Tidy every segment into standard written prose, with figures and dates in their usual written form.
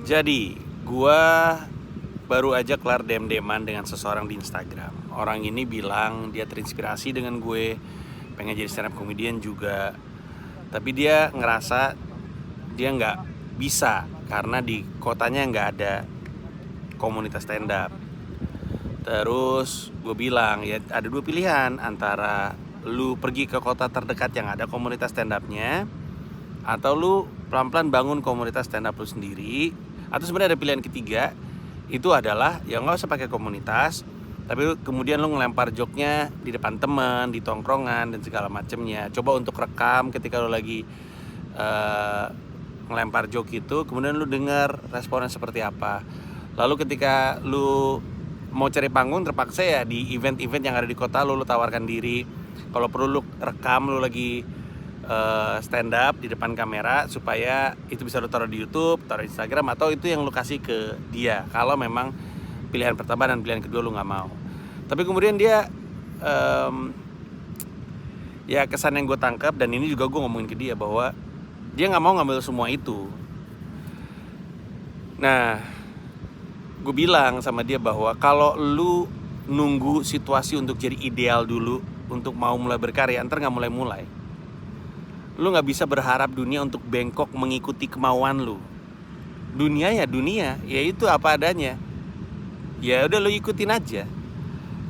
Jadi, gua baru aja kelar dem-deman dengan seseorang di Instagram. Orang ini bilang dia terinspirasi dengan gue, pengen jadi stand up comedian juga. Tapi dia ngerasa dia nggak bisa karena di kotanya nggak ada komunitas stand up. Terus gue bilang ya ada dua pilihan, antara lu pergi ke kota terdekat yang ada komunitas stand up-nya, atau lu pelan-pelan bangun komunitas stand up lu sendiri. Atau sebenarnya ada pilihan ketiga, itu adalah ya nggak usah pakai komunitas, tapi kemudian lu ngelempar joknya di depan teman, di tongkrongan dan segala macemnya. Coba untuk rekam ketika lu lagi ngelempar jok itu, kemudian lu dengar responnya seperti apa. Lalu ketika lu mau cari panggung, terpaksa ya di event-event yang ada di kota lu tawarkan diri. Kalau perlu lu rekam lu lagi stand up di depan kamera, supaya itu bisa lu taruh di YouTube, taruh di Instagram, atau itu yang lu kasih ke dia kalau memang pilihan pertama dan pilihan kedua lu nggak mau. Tapi kemudian dia ya kesan yang gue tangkap, dan ini juga gue ngomongin ke dia, bahwa dia nggak mau ngambil semua itu. Nah, gue bilang sama dia bahwa kalau lu nunggu situasi untuk jadi ideal dulu untuk mau mulai berkarya, ntar nggak mulai-mulai. Lu nggak bisa berharap dunia untuk bengkok mengikuti kemauan lu. Dunia ya dunia, ya itu apa adanya. Ya udah lu ikutin aja.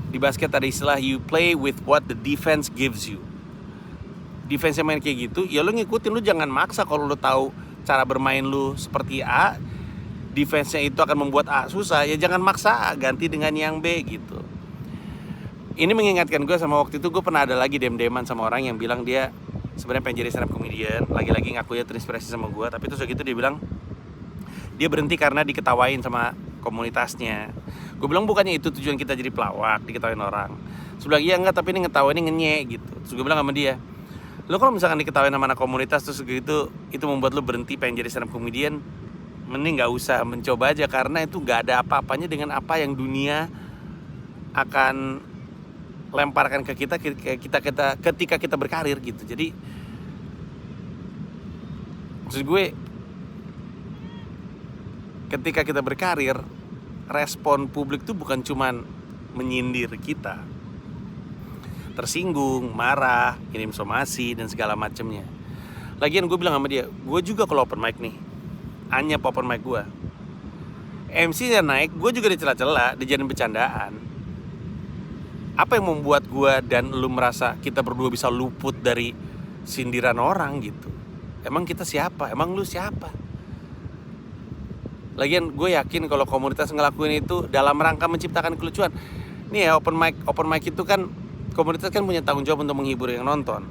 Di basket ada istilah you play with what the defense gives you. Defense yang main kayak gitu, ya lu ngikutin, lu jangan maksa. Kalau lu tahu cara bermain lu seperti A, defense-nya itu akan membuat A susah, ya jangan maksa A, ganti dengan yang B gitu. Ini mengingatkan gue sama waktu itu gue pernah ada lagi dem-deman sama orang yang bilang dia sebenarnya pengen jadi stand up comedian, lagi-lagi ngakunya terinspirasi sama gue, tapi terus gitu dia bilang dia berhenti karena diketawain sama komunitasnya. Gue bilang bukannya itu tujuan kita jadi pelawak, diketawain orang. Sebelah iya enggak, tapi ini ngetawainnya ngenyek gitu. Terus gue bilang sama dia, lo kalau misalkan diketawain sama anak komunitas terus gitu, itu membuat lo berhenti pengen jadi stand up comedian, mending nggak usah mencoba aja, karena itu nggak ada apa-apanya dengan apa yang dunia akan lemparkan ke kita ketika kita berkarir gitu. Jadi maksud gue, ketika kita berkarir, respon publik tuh bukan cuman menyindir kita, tersinggung, marah, kirim somasi dan segala macemnya. Lagian gue bilang sama dia, gue juga kalau open mic nih, anyap open mic gue, MC-nya naik, gue juga dicela-cela, dijadiin bercandaan. Apa yang membuat gue dan lu merasa kita berdua bisa luput dari sindiran orang gitu? Emang kita siapa? Emang lu siapa? Lagian gue yakin kalau komunitas ngelakuin itu dalam rangka menciptakan kelucuan. Nih ya, open mic itu kan, komunitas kan punya tanggung jawab untuk menghibur yang nonton.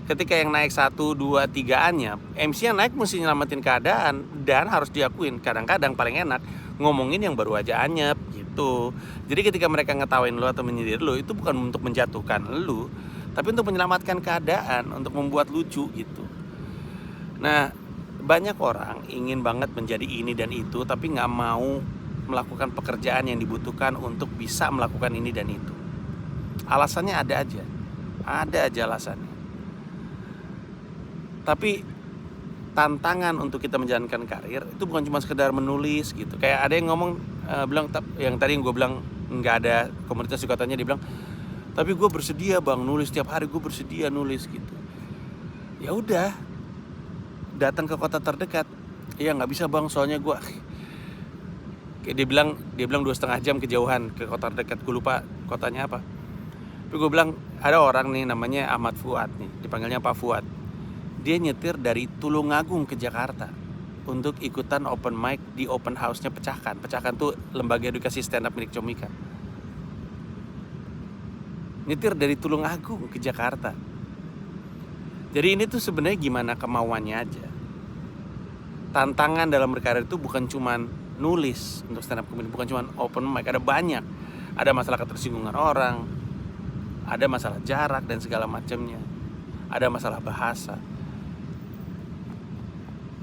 Ketika yang naik 1, 2, 3 anyap, MC yang naik mesti nyelamatin keadaan. Dan harus diakuin, kadang-kadang paling enak ngomongin yang baru aja anyap gitu. Jadi ketika mereka ngetawain lu atau menyindir lu, itu bukan untuk menjatuhkan lu, tapi untuk menyelamatkan keadaan, untuk membuat lucu gitu. Nah, banyak orang ingin banget menjadi ini dan itu, tapi gak mau melakukan pekerjaan yang dibutuhkan untuk bisa melakukan ini dan itu. Alasannya ada aja alasannya. Tapi tantangan untuk kita menjalankan karir itu bukan cuma sekedar menulis gitu. Kayak ada yang ngomong bilang, yang tadi yang gue bilang nggak ada komunitas di kotanya, dia bilang, tapi gue bersedia bang nulis tiap hari, gue bersedia nulis gitu. Ya udah, datang ke kota terdekat. Ya nggak bisa bang, soalnya gue dia bilang 2,5 jam kejauhan ke kota terdekat. Gue lupa kotanya apa. Tapi gue bilang ada orang nih namanya Ahmad Fuad nih, dipanggilnya Pak Fuad. Dia nyetir dari Tulungagung ke Jakarta untuk ikutan open mic di open house-nya Pecahkan. Pecahkan tuh lembaga edukasi stand up milik Comika. Nyetir dari Tulungagung ke Jakarta. Jadi ini tuh sebenarnya gimana kemauannya aja. Tantangan dalam berkarir itu bukan cuman nulis untuk stand up comedy, bukan cuman open mic, ada banyak. Ada masalah ketersinggungan orang, ada masalah jarak dan segala macamnya, ada masalah bahasa.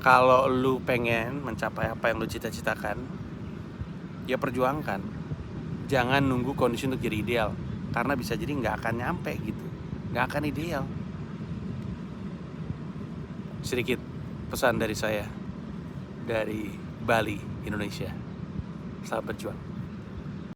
Kalau lu pengen mencapai apa yang lu cita-citakan, ya perjuangkan. Jangan nunggu kondisi untuk jadi ideal, karena bisa jadi gak akan nyampe gitu, gak akan ideal. Sedikit pesan dari saya, dari Bali, Indonesia. Selamat berjuang.